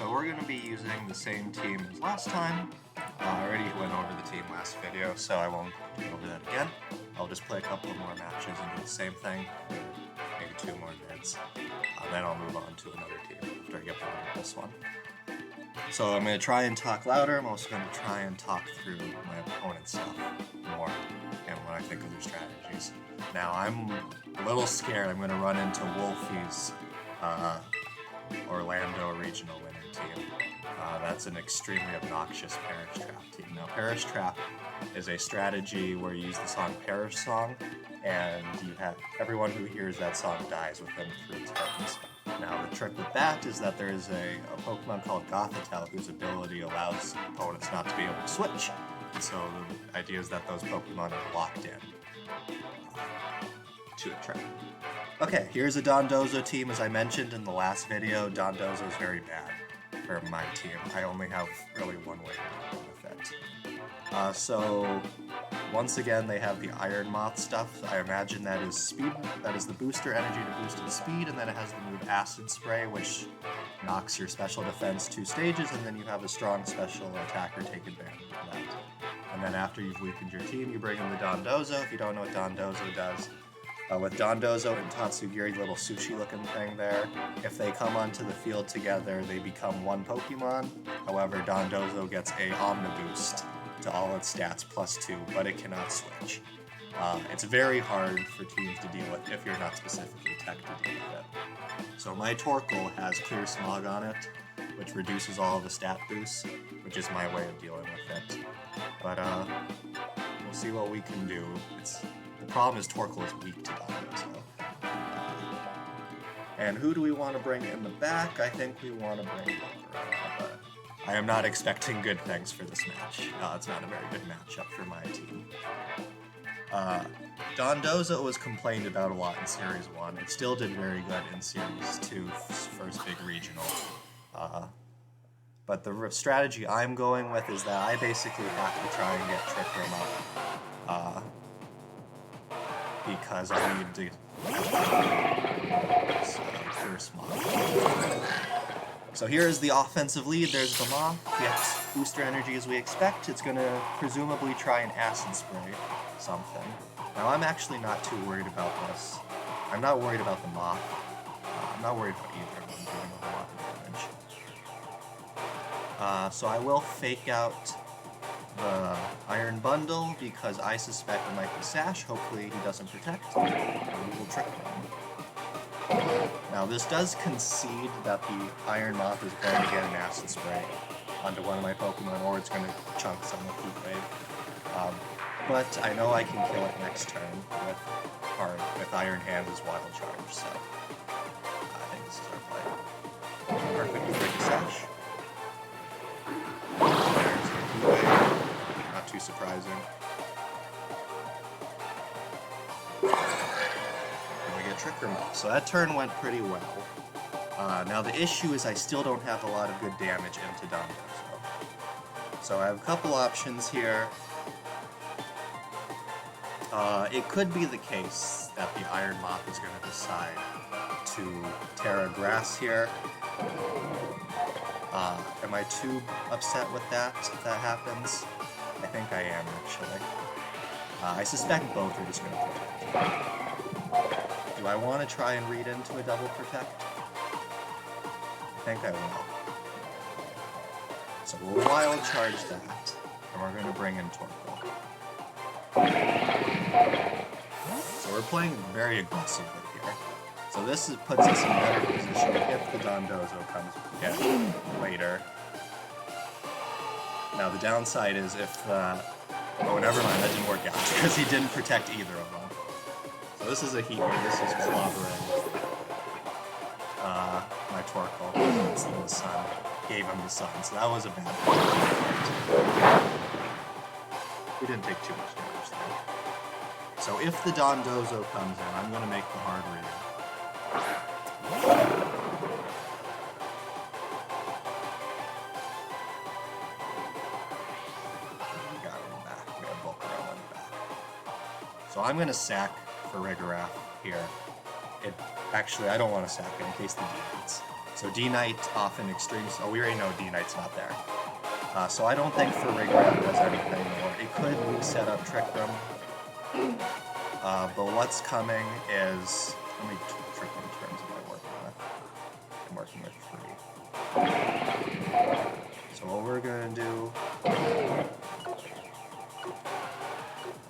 So we're going to be using the same team as last time. I already went over the team last video, so I won't go over that again. I'll just play a couple more matches and do the same thing, maybe 2 more vids. Then I'll move on to another team after I get done with this one. So I'm going to try and talk louder. I'm also going to try and talk through my opponent's stuff more and what I think of their strategies. Now I'm a little scared I'm going to run into Wolfie's Orlando regional winning team. That's an extremely obnoxious Parish Trap team. Now Parish Trap is a strategy where you use the song Parish Song, and you have everyone who hears that song dies within 3 turns. Now the trick with that is that there is a Pokemon called Gothitelle whose ability allows opponents not to be able to switch. So the idea is that those Pokemon are locked in to a trap. Okay, here's a Dondozo team. As I mentioned in the last video, Dondozo is very bad for my team. I only have really one way to go with it. So once again, they have the Iron Moth stuff. I imagine that is speed. That is the booster energy to boost its speed, and then it has the move Acid Spray, which knocks your special defense 2 stages, and then you have a strong special attacker take advantage of that. And then after you've weakened your team, you bring in the Dondozo. If you don't know what Dondozo does, with Dondozo and Tatsugiri, little sushi-looking thing there, if they come onto the field together, they become 1 Pokemon. However, Dondozo gets a Omniboost to all its stats +2, but it cannot switch. It's very hard for teams to deal with if you're not specifically tech to deal with it. So my Torkoal has Clear Smog on it, which reduces all of the stat boosts, which is my way of dealing with it. But we'll see what we can do. The problem is Torkoal is weak to Dondozo. And who do we want to bring in the back? I think we want to bring Volcarona, but I am not expecting good things for this match. It's not a very good matchup for my team. Dondozo was complained about a lot in Series 1. It still did very good in Series 2, first big regional. But the strategy I'm going with is that I basically have to try and get Trick Room up. Because I need to first Moth. So here is the offensive lead. There's the Moth. Gets booster energy as we expect. It's going to presumably try and Acid Spray something. Now I'm actually not too worried about this. I'm not worried about the Moth. I'm not worried about either of them doing a whole lot of damage. So I will fake out the Iron Bundle because I suspect it might be Sash. Hopefully he doesn't protect, and we will trick him. Now this does concede that the Iron Moth is going to get an Acid Spray onto one of my Pokemon, or it's going to chunk some of Heat Wave. But I know I can kill it next turn with Iron Hand as Wild Charge, so I think this is our play. Perfect to break a Sash. Not too surprising. And we get Trick Room up. So that turn went pretty well. Now the issue is I still don't have a lot of good damage into Dondozo. So I have a couple options here. It could be the case that the Iron Moth is going to decide to Terra Grass here. Am I too upset with that if that happens? I think I am, actually. I suspect both are just going to protect. Do I want to try and read into a double protect? I think I will. So we'll Wild Charge that, and we're going to bring in Torkoal. So we're playing very aggressively here. So this puts us in a better position if the Dondozo comes again later. Now the downside is if oh, never mind, that didn't work out because he didn't protect either of them. So this is a Heat Wave. This is clobbering my Torkoal. It's the sun. Gave him the sun, so that was a bad one. We didn't take too much damage though. So if the Dondozo comes in, I'm going to make the hard read. We got him back. We have Volcarona in the back. So I'm going to sack for Rigorath here. Actually, I don't want to sack it in case the D hits. So D-Knight off in extremes. Oh, we already know D-Knight's not there. So I don't think Farigiraf does anything more. It could reset up Trick Room. But what's coming is... How many Trick Room turns am I working with? I'm working with 3. So what we're going to do...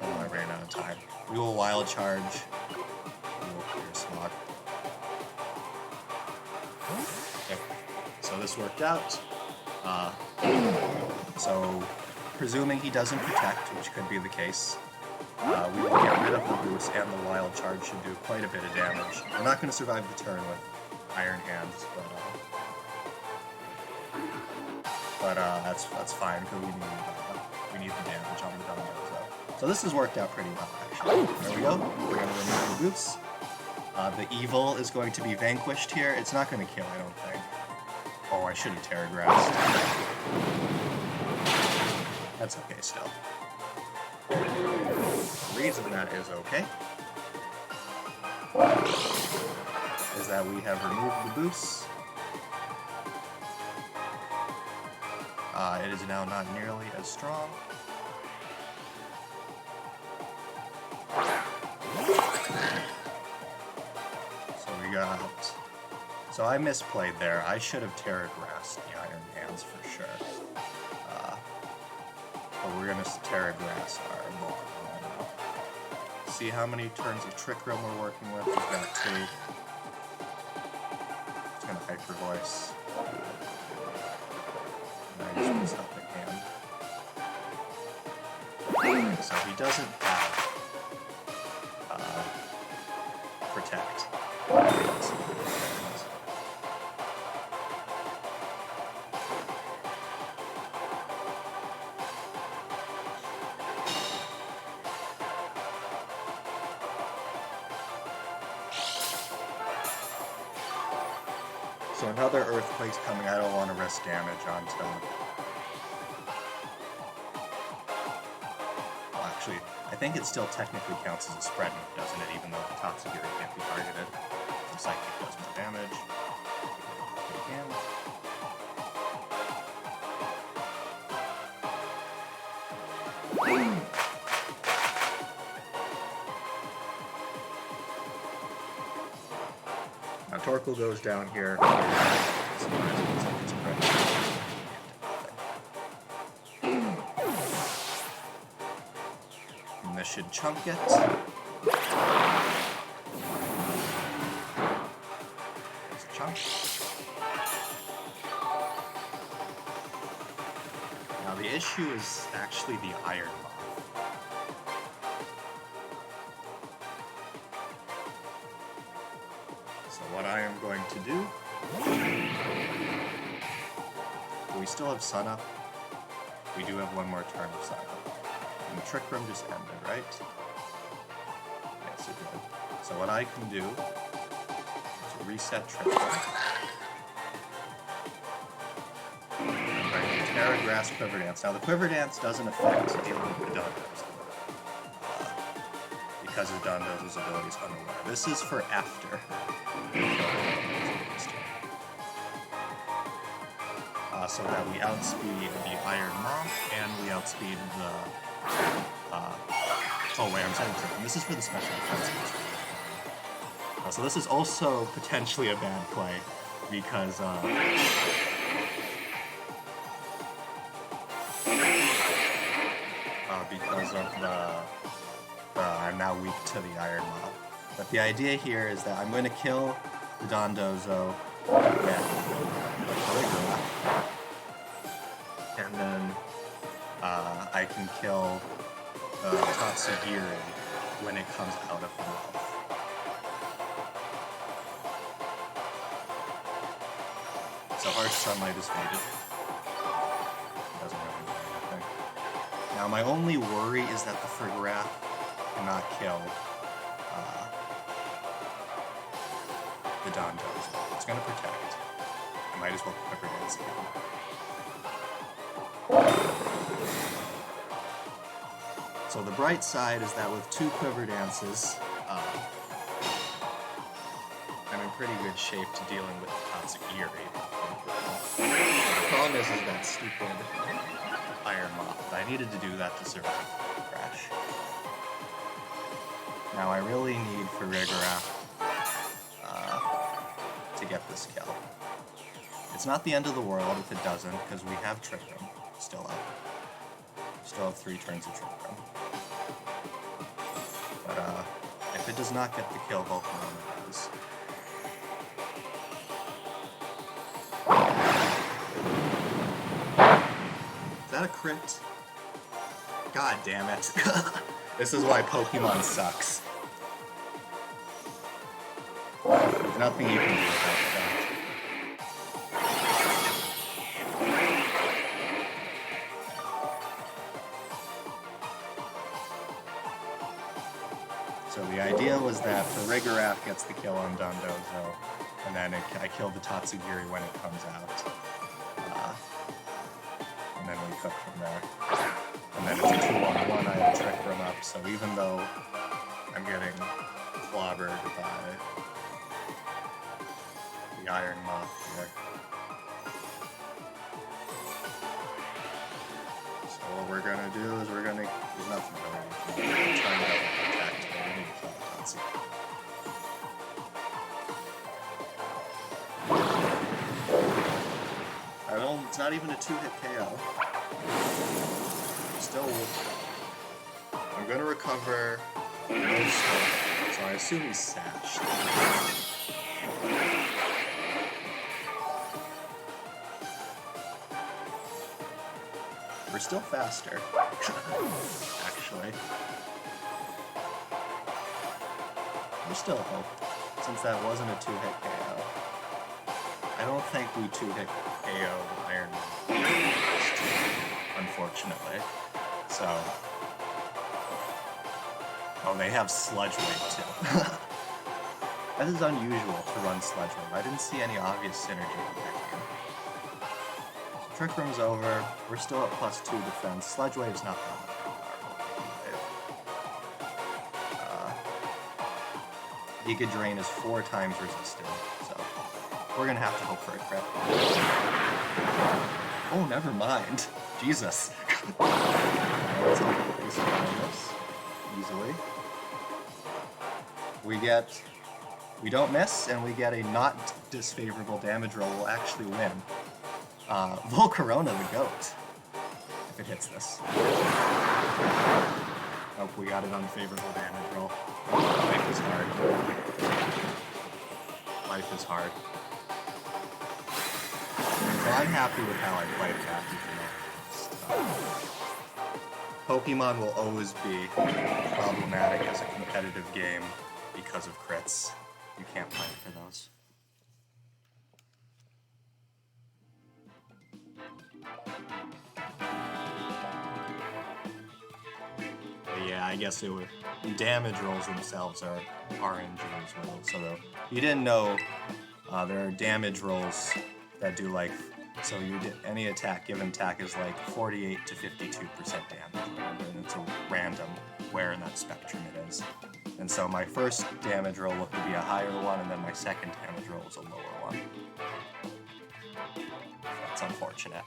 Oh, I ran out of time. We will Wild Charge. We will Clear Smog. Okay. So this worked out. So, presuming he doesn't protect, which could be the case, we will get rid of the boost, and the Wild Charge should do quite a bit of damage. We're not going to survive the turn with Iron Hands, but that's fine because we need the damage on the Dondozo. So this has worked out pretty well, actually. There we go. We're going to remove the boost. The evil is going to be vanquished here. It's not going to kill, I don't think. Oh, I should have Terragrassed. That's okay still. The reason that is okay is that we have removed the boost. It is now not nearly as strong. So we got... So I misplayed there. I should have Terragrassed the Iron Hands for sure. But we're going to Terragrass our Volcarona now. See how many turns of Trick Room we're working with. We've got 2. It's going to Hyper Voice. And I just messed up the hand. So he doesn't have Protect. So another Earthquake's coming. I don't want to risk damage onto... Well, actually, I think it still technically counts as a spread move, doesn't it? Even though the Tatsugiri can't be targeted. So Psychic does more damage. Now Torkoal goes down here. And this should chunk it. There's a chunk. Now the issue is actually the Iron Moth. What I am going to do... We still have Sun Up. We do have one more turn of Sun Up. And the Trick Room just ended, right? Yes, it did. So what I can do is reset Trick Room. I'm going to Terragrass Quiver Dance. Now the Quiver Dance doesn't affect dealing with the Dondozo. Because of Dondozo's abilities unaware. This is for after. So that we outspeed the Iron Moth and we outspeed the... oh wait, I'm setting Trick Room. This is for the special defense. So this is also potentially a bad play because of the I'm now weak to the Iron Moth. But the idea here is that I'm going to kill the Dondozo and then I can kill Tatsugiri when it comes out of the mouth. So Harsh Sunlight is faded. Doesn't really do anything. Now my only worry is that the Farigiraf cannot kill the Dondozo. It's going to protect. I might as well Quiver Dance again. So the bright side is that with 2 Quiver Dances, I'm in pretty good shape to dealing with Tatsugiri. The problem is that stupid Iron Moth. I needed to do that to survive the crash. Now I really need for Rigorap to get this kill. It's not the end of the world if it doesn't, because we have Trick Room still up. Still have 3 turns of Trick Room. But if it does not get the kill, Volcarona does. Is that a crit? God damn it. This is why Pokemon sucks. There's nothing you can do about that. So the idea was that the Rigorap gets the kill on Dondozo, and then I kill the Tatsugiri when it comes out. And then we cook from there. And then it's a 2-on-1, I have Trick Room up, so even though I'm getting clobbered by the Iron Moth here. So what we're gonna do is there's nothing really. We're trying to attack today. We need to kill the Tatsugiri. It's not even a 2-hit KO. Still, I'm gonna recover most of it, so I assume he's sashed. We're still faster, actually. There's still hope, since that wasn't a 2-hit KO. I don't think we 2-hit KO Iron Man, unfortunately. So, oh, they have Sludge Wave too. That is unusual to run Sludge Wave. I didn't see any obvious synergy in that game. So Trick Room's over. We're still at +2 defense. Sludge Wave's not that much powerful. Giga Drain is 4 times resistant, so we're gonna have to hope for a crit. Oh, never mind. Jesus. Let's hope we survive this easily. We don't miss, and we get a not disfavorable damage roll. We'll actually win. Volcarona the GOAT, if it hits this. Oh, we got an unfavorable damage roll. Life is hard. Life is hard. So I'm happy with how I played that. Pokemon will always be problematic as a competitive game because of crits. You can't fight for those. But yeah, I guess damage rolls themselves are RNG as well. So you didn't know there are damage rolls that do like, so any given attack is like 48 to 52% damage, and it's a random where in that spectrum it is. And so my first damage roll looked to be a higher one, and then my second damage roll is a lower one. That's unfortunate.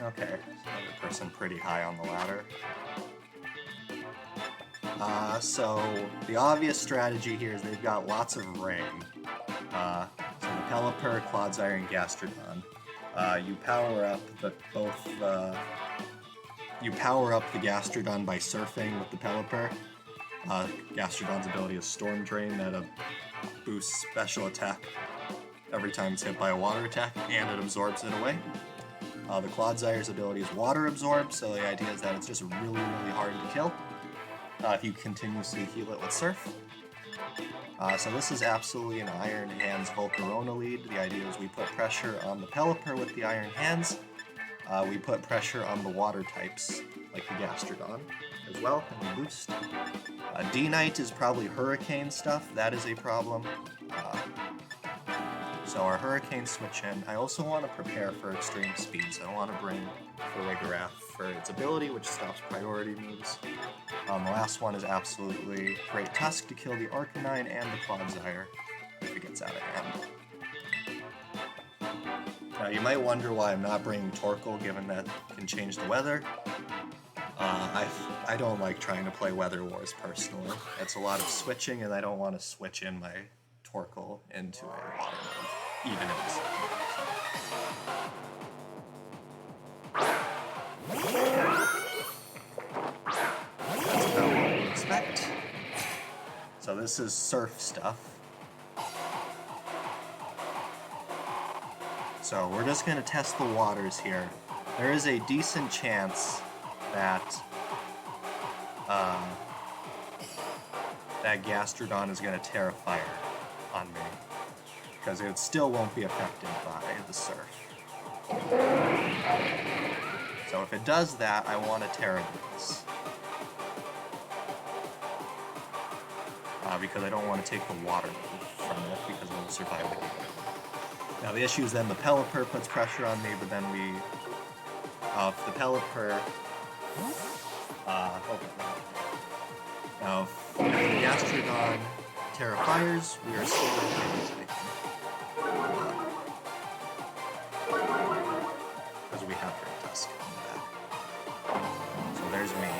Okay, another person pretty high on the ladder. So the obvious strategy here is they've got lots of rain. So the Pelipper, Clodsire, and Gastrodon. You power up you power up the Gastrodon by surfing with the Pelipper. Gastrodon's ability is Storm Drain that boosts special attack every time it's hit by a water attack, and it absorbs it away. The Clodsire's ability is Water Absorb, so the idea is that it's just really, really hard to kill if you continuously heal it with Surf. So this is absolutely an Iron Hands Volcarona lead. The idea is we put pressure on the Pelipper with the Iron Hands. We put pressure on the water types, like the Gastrodon, as well, and we boost. D-Knight is probably Hurricane stuff. That is a problem. So our Hurricane switch in. I also want to prepare for extreme speeds. I don't want to bring the Rigorap for its ability, which stops priority moves. The last one is absolutely Great Tusk to kill the Arcanine and the Clodsire if it gets out of hand. Now you might wonder why I'm not bringing Torkoal, given that it can change the weather. I don't like trying to play Weather Wars personally. It's a lot of switching, and I don't want to switch in my Torkoal into a water move, even if it's... That's about what we expect. So this is surf stuff. So we're just going to test the waters here. There is a decent chance that that Gastrodon is going to Terrafire on me, because it still won't be affected by the surf. So if it does that, I want to Terra Dance. Because I don't want to take the water move from it, because it will survive the game. Now the issue is then the Pelipper puts pressure on me, but then we... if the Pelipper... Now, if the Gastrodon Terrafires, we are still taken. Because we have Great Tusk on the back. So there's me.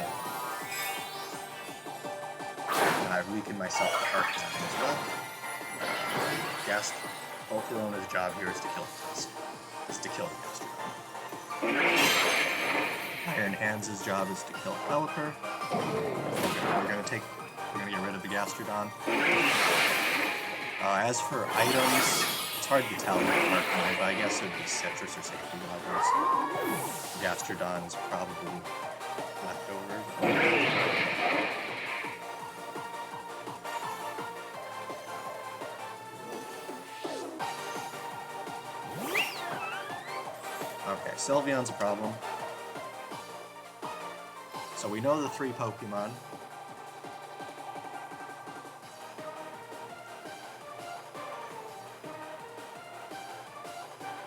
And I've weakened myself to Arcanine as well. Volcarona's job here is to kill the Tusk. Is to kill the Gastrodon. Iron Hands' job is to kill Pelipper. Okay, we're gonna get rid of the Gastrodon. As for items, it's hard to tell with Arcanine, but I guess it would be Citrus or Safety Goggles. Gastrodon is probably left over. Okay, Sylveon's a problem. So we know the 3 Pokemon.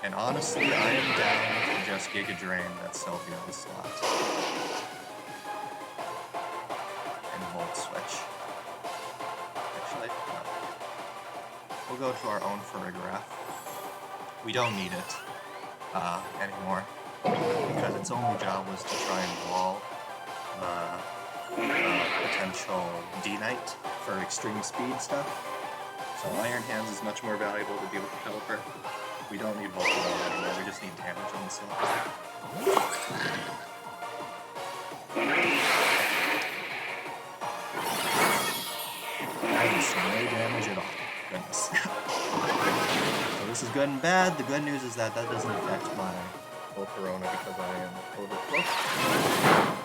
And honestly, I am down to just Giga Drain that Sylveon's slot. And Volt Switch. Actually, no. We'll go to our own Farigiraf. We don't need it anymore, because its only job was to try and wall potential D-Knight for extreme speed stuff. So Iron Hands is much more valuable to deal with the Pelipper. We don't need Volcarona anymore, we just need damage on the slot. That is no damage at all. Goodness. So this is good and bad. The good news is that that doesn't affect my Volcarona because I am overclocked.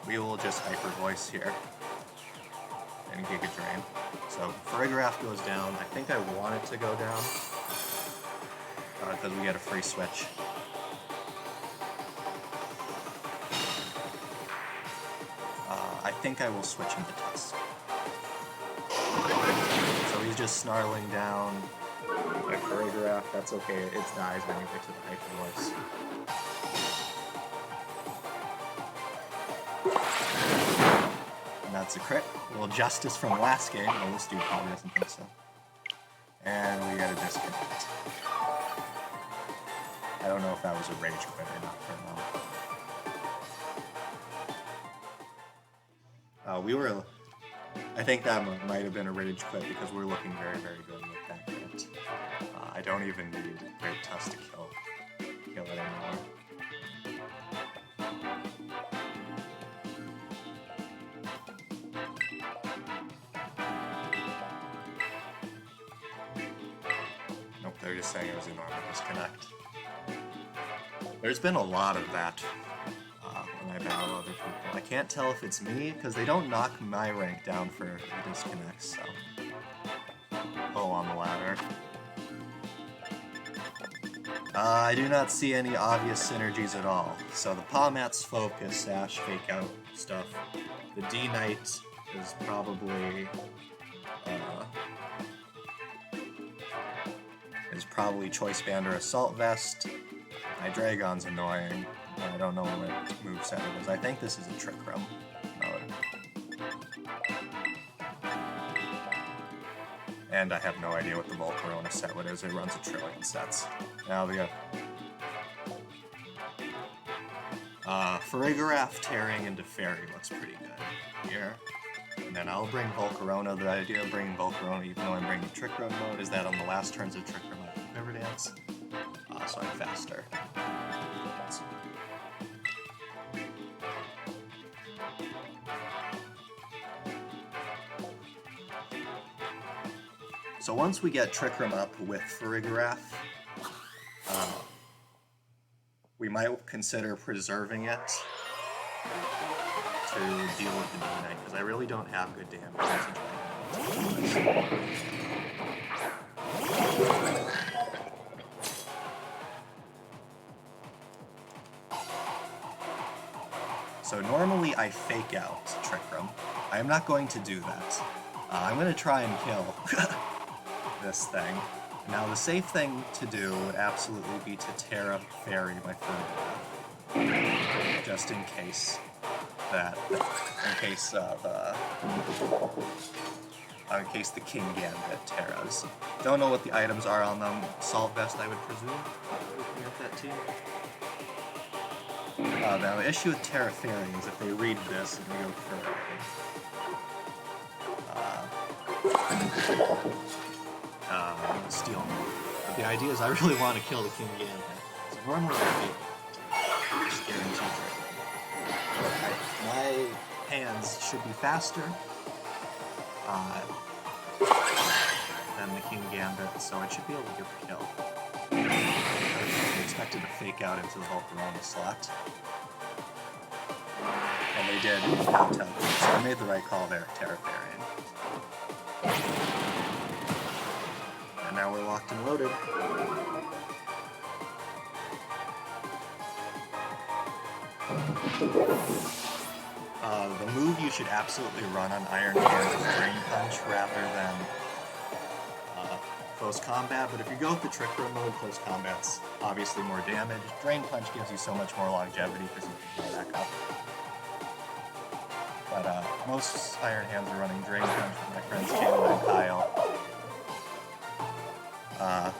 We will just Hyper Voice here and Giga Drain. So Farigiraf goes down. I think I want it to go down because we get a free switch. I think I will switch into Tusk. So he's just snarling down my Farigiraf. That's okay. It dies when you get to the Hyper Voice. And that's a crit. A little justice from last game. Well, this dude probably doesn't think so. And we got a disconnect. I don't know if that was a rage quit or not for a moment. I think that might have been a rage quit because we're looking very, very good with that hit. I don't even need Great Tusk to kill it anymore. Nope, they're just saying it was a normal disconnect. There's been a lot of that when I battle other people. I can't tell if it's me, because they don't knock my rank down for the disconnects, so... Oh, on the ladder. I do not see any obvious synergies at all. So the Palmat's focus, Sash, Fake Out stuff. The D-Knight is probably is probably Choice Band or Assault Vest. My Dragon's annoying. I don't know what moveset it is. I think this is a Trick Room mode. And I have no idea what the Volcarona set is. It runs a trillion sets. Now we got Farigiraf tearing into Fairy looks pretty good here. And then I'll bring Volcarona. The idea of bringing Volcarona, even though I'm bringing Trick Room mode, is that on the last turns of Trick Room I can Quiver Dance. So I'm faster. So once we get Trick Room up with Farigiraf, we might consider preserving it to deal with the D-Knight, because I really don't have good damage. So normally I fake out Trick Room. I am not going to do that. I'm going to try and kill this thing. Now the safe thing to do would absolutely be to tear up Fairy my Farigiraf. Just in case in case the King Gambit tears. Don't know what the items are on them. Assault Vest, I would presume. Looking at that team. Now the issue with Terra Fairy is if they read this and they go for Steel. But the idea is I really want to kill the King Gambit. So normally I just guarantee my hands should be faster than the King Gambit, so I should be able to get the kill. I expected to fake out into the Volcarona slot. And they did without teleport, so I made the right call there, Terra Fairy. And now we're locked and loaded. The move you should absolutely run on Iron Hand is Drain Punch rather than Close Combat, but if you go with the Trick Room mode, Close Combat's obviously more damage. Drain Punch gives you so much more longevity because you can heal back up. But most Iron Hands are running Drain Punch. My friends Kayla and Kyle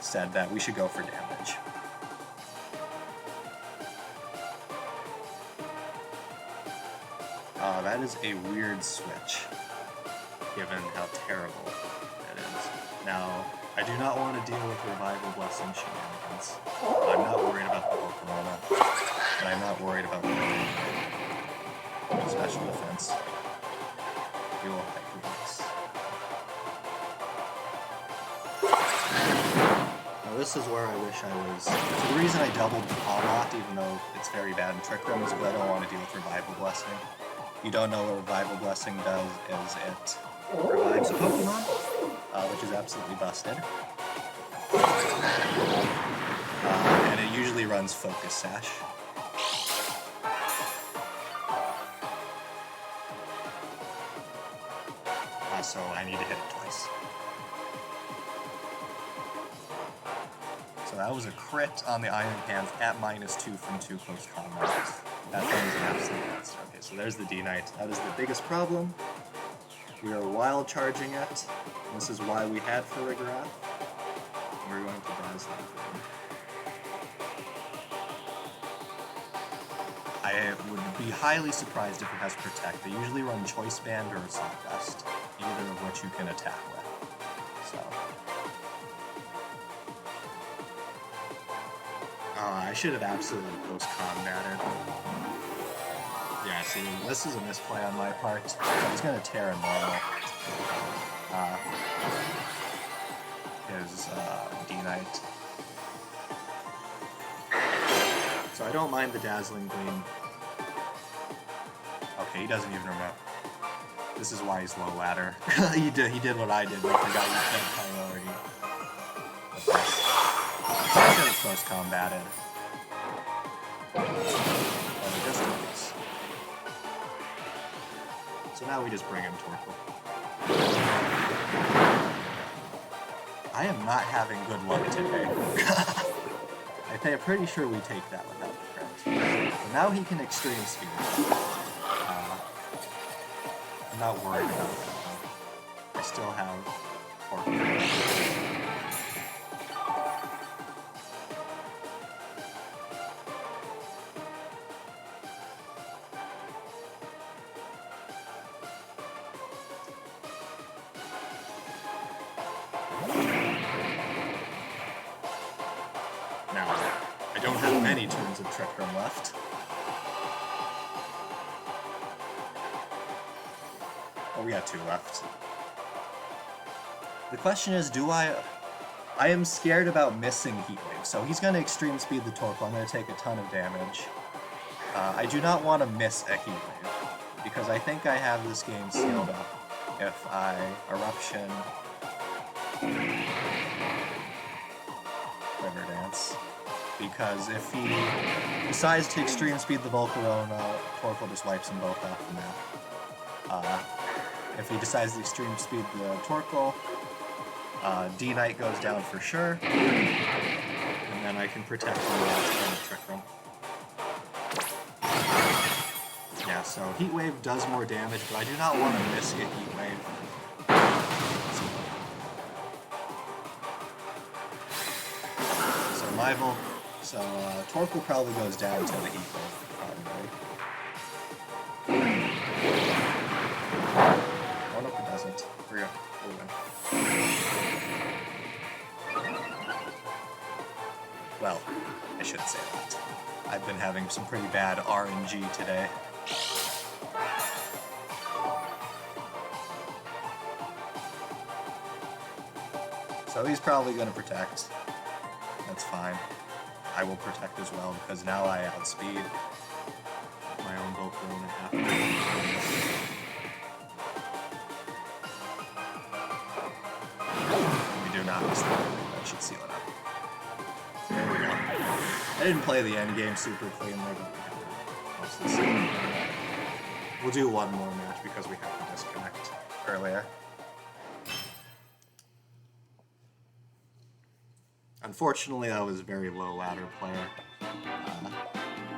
said that we should go for damage. That is a weird switch, given how terrible it is. Now, I do not want to deal with Revival Blessing shenanigans. I'm not worried about the Volcarona, and I'm not worried about the special defense. We will Hyper Beast. Now this is where I wish I was. So the reason I doubled the Palmot, even though it's very bad in Trick Room, is because I don't want to deal with Revival Blessing. If you don't know what Revival Blessing does, is it revives a Pokemon, which is absolutely busted. And it usually runs Focus Sash. So I need to hit it twice. So that was a crit on the Iron Hands at -2 from 2 close combat. That thing is an absolute monster. Okay, so there's the D-Knight. That is the biggest problem. We are wild charging it. This is why we had Farigiraf. We're going to Dazzling Gleam. I would be highly surprised if it has Protect. They usually run Choice Band or Assault Vest, either of which you can attack with. So. I should have absolutely post-combated. Yeah, see, this is a misplay on my part. He's going to tear in normal. His D-Knight. So I don't mind the Dazzling Gleam. Okay, he doesn't even remember. This is why he's low ladder. he did what I did, but I forgot you can't priority. I should have close combated. So now we just bring him Torkoal. I am not having good luck today. I'm pretty sure we take that without the crit. But now he can extreme speed. I'm not worried about that. I still have 4. Now, I don't have many turns of Trick Room left. Oh, we got 2 left. The question is, I am scared about missing Heat Wave, so he's going to extreme speed the Torkoal. I'm going to take a ton of damage. I do not want to miss a Heat Wave, because I think I have this game sealed up if I Eruption River Dance. Because if he decides to extreme speed the Volcarona, Torkoal just wipes them both off the map. If he decides to extreme speed the Torkoal, D-Knight goes down for sure, and then I can protect him from the Trick Room. Yeah, so Heat Wave does more damage, but I do not want to miss a Heat Wave. So Torkoal probably goes down to the Heat Wave, probably. Oh no, it doesn't. We're good. Well, I shouldn't say that. I've been having some pretty bad RNG today. So he's probably going to protect. That's fine. I will protect as well, because now I outspeed my own Volcarona half. We do not miss that. That should seal it up. There we go. I didn't play the end game super cleanly, but we'll do one more match because we had to disconnect earlier. Unfortunately, I was a very low ladder player,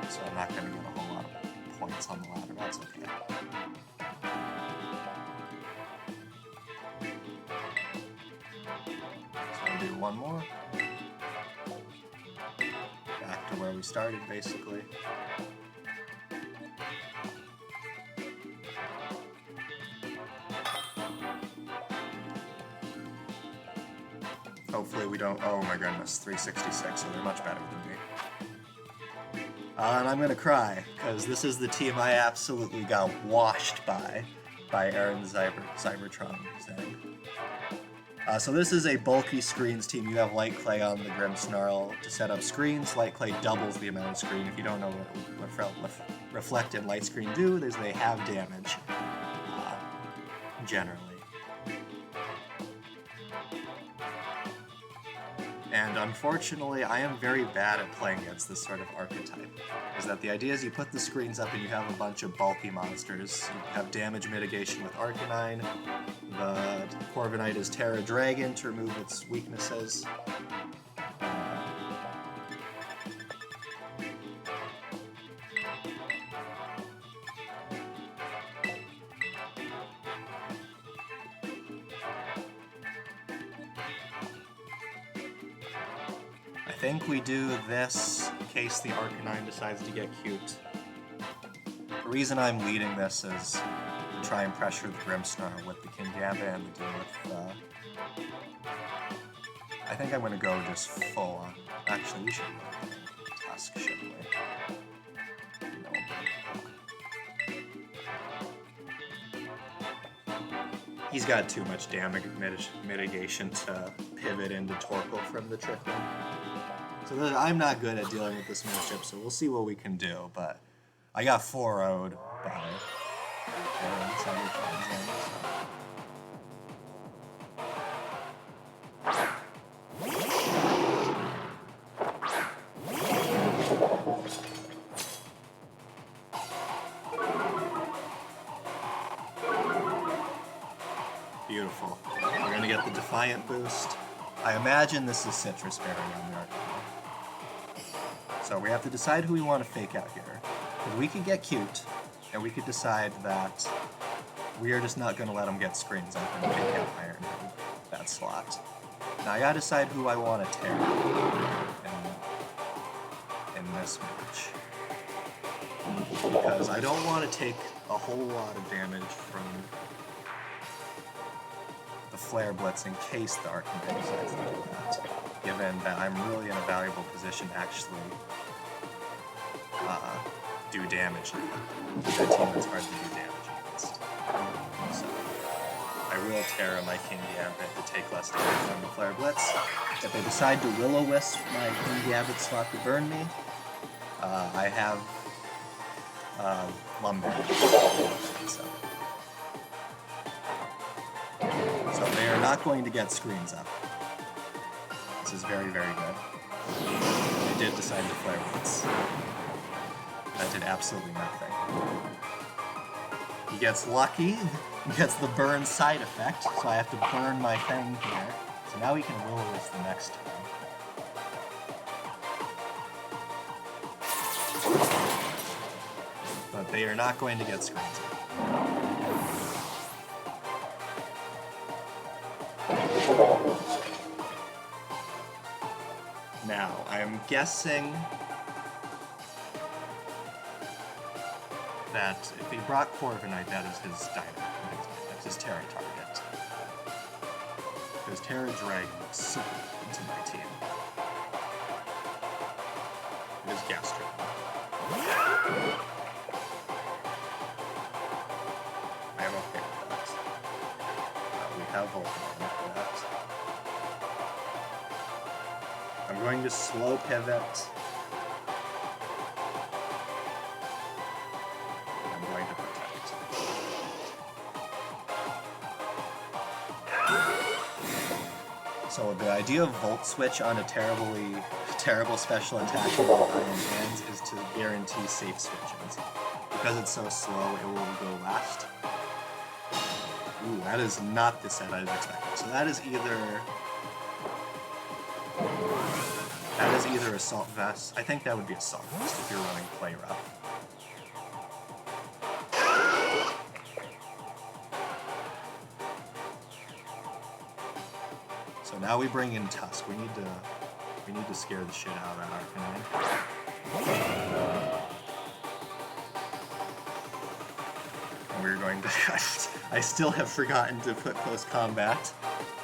so I'm not going to get a whole lot of points on the ladder. That's okay. So I'll do one more. Back to where we started, basically. Hopefully we don't... Oh my goodness, 366, so they're much better than me. And I'm gonna cry, because this is the team I absolutely got washed by Aaron Cybertron Zang. So this is a bulky screens team. You have Light Clay on the Grimmsnarl to set up screens. Light Clay doubles the amount of screen. If you don't know what Reflect and Light Screen do, they have damage, generally. And unfortunately, I am very bad at playing against this sort of archetype. Is that the idea is you put the screens up and you have a bunch of bulky monsters. You have damage mitigation with Arcanine. The Corviknight is Terra Dragon to remove its weaknesses. I think we do this in case the Arcanine decides to get cute. The reason I'm leading this is to try and pressure the Grimmsnarl with the Kingambit and the deal with... I think I'm going to go just full on. Actually, we should go Tusk, shouldn't we? No. He's got too much damage mitigation to pivot into Torkoal from the Trick Room. So I'm not good at dealing with this matchup, so we'll see what we can do, but I got 4-0'd by Aaron Cybertron. Beautiful. going to get the Defiant boost. I imagine this is Citrus Berry on the Arcanine. So we have to decide who we want to fake out here. Because we could get cute, and we could decide that we are just not going to let him get screens up and fake out Iron Head that slot. Now I gotta decide who I want to tear in this match. Because I don't want to take a whole lot of damage from the Flare Blitz in case the Arcanine decides to do that. Given that I'm really in a valuable position to actually do damage to that team that's hard to do damage against. So I will Terra my King Gambit to take less damage from the Flare Blitz. If they decide to Will-O-Wisp my King Gambit slot to burn me, I have Lumber. So they are not going to get screens up. This is very, very good. They did decide to Flare Blitz. That did absolutely nothing. He gets lucky, he gets the burn side effect, so I have to burn my thing here. So now we can Will-O-Wisp the next turn. But they are not going to get screens. Now, I am guessing that if he brought Corviknight, that is his Dynamo. That's his Terra target. Because Terra Dragon looks super good to my team. It is Gastro. I am okay with that. We have Volcarona for that. I'm going to slow pivot. I'm going to protect. So the idea of Volt Switch on a terrible special attack with Iron Hands is to guarantee safe switches. Because it's so slow, it will go last. Ooh, that is not the set I was expecting. So that is either Assault Vest. I think that would be Assault Vest if you're running Play Rough. So now we bring in Tusk. We need to scare the shit out of that Arcanine. And we're going to I still have forgotten to put Close Combat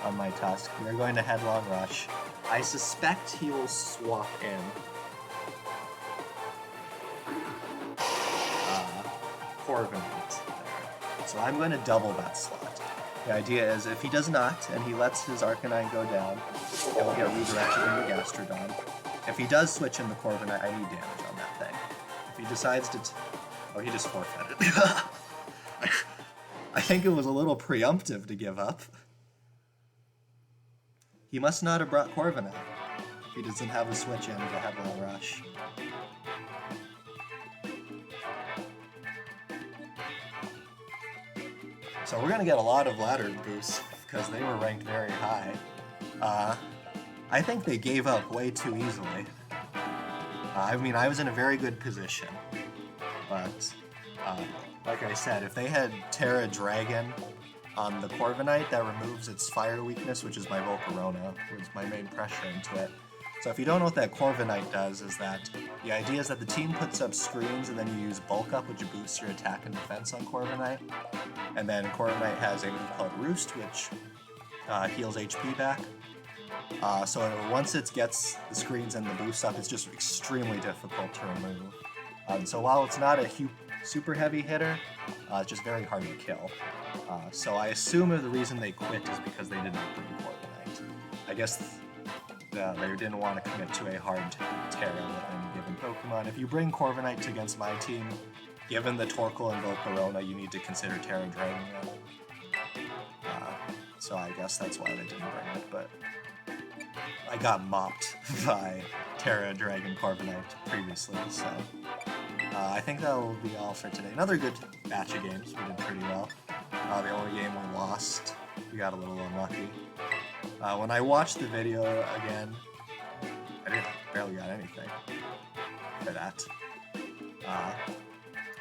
on my Tusk. We're going to Headlong Rush. I suspect he will swap in Corviknight there. So I'm going to double that slot. The idea is if he does not, and he lets his Arcanine go down, it will get redirected into Gastrodon. If he does switch in the Corviknight, I need damage on that thing. If he decides to... oh, he just forfeited. I think it was a little preemptive to give up. He must not have brought Corviknight. He doesn't have a switch in to Headlong Rush. So we're going to get a lot of ladder boosts because they were ranked very high. I think they gave up way too easily. I mean, I was in a very good position, but like I said, if they had Terra Dragon on the Corviknight, that removes its fire weakness, which is my Volcarona, was my main pressure into it. So if you don't know what that Corviknight does, is that the idea is that the team puts up screens and then you use Bulk Up, which boosts your attack and defense on Corviknight. And then Corviknight has a move called Roost, which heals HP back. So once it gets the screens and the boost up, it's just extremely difficult to remove. So while it's not a super heavy hitter, it's just very hard to kill. So I assume the reason they quit is because they didn't bring Corviknight. I guess they didn't want to commit to a hard Terra with any given Pokemon. If you bring Corviknight against my team, given the Torkoal and Volcarona, you need to consider Terra Dragon them. So I guess that's why they didn't bring it, but I got mopped by Terra Dragon Corviknight previously, so I think that will be all for today. Another good batch of games. We did pretty well. The only game we lost we got a little unlucky. When I watched the video again, I barely got anything for that.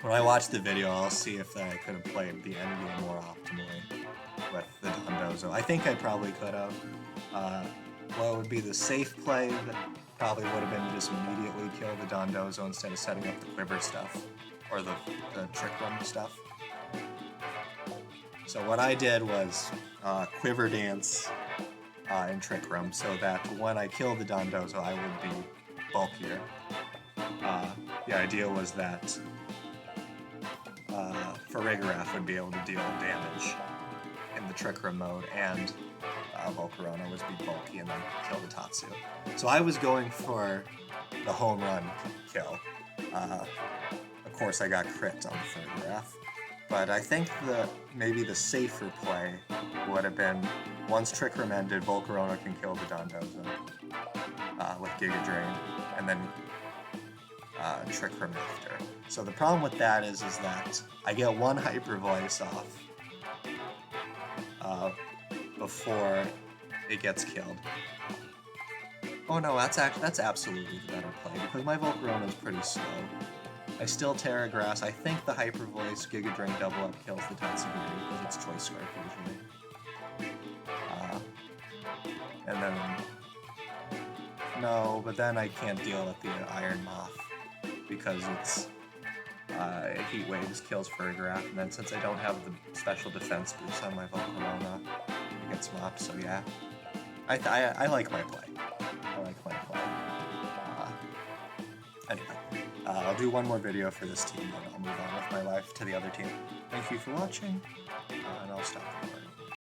When I watch the video, I'll see if I could have played the endgame more optimally with the Dondozo. I think I probably could have. What would be the safe play that probably would have been to just immediately kill the Dondozo instead of setting up the quiver stuff, or the trick room stuff. So what I did was quiver dance in trick room so that when I killed the Dondozo, I would be bulkier. The idea was that Farigiraf would be able to deal damage in the Trick Room mode, and Volcarona was be bulky and then kill the Tatsu. So I was going for the home run kill. Of course, I got crit on the Farigiraf, but I think maybe the safer play would have been once Trick Room ended, Volcarona can kill the Dondozo with Giga Drain, and then Trick Room after. So the problem with that is that I get one Hyper Voice off before it gets killed. Oh no, that's absolutely the better play because my Volcarona is pretty slow. I still Terra Grass. I think the Hyper Voice Giga Drain double up kills the Tatsugiri because it's Choice Scarf usually. And then no, but then I can't deal with the Iron Moth because it's Heat Waves kills Farigiraf, and then since I don't have the special defense boost on my Volcarona, it gets mopped, so yeah. I like my play. I like my play. Anyway, I'll do one more video for this team, and I'll move on with my life to the other team. Thank you for watching, and I'll stop recording.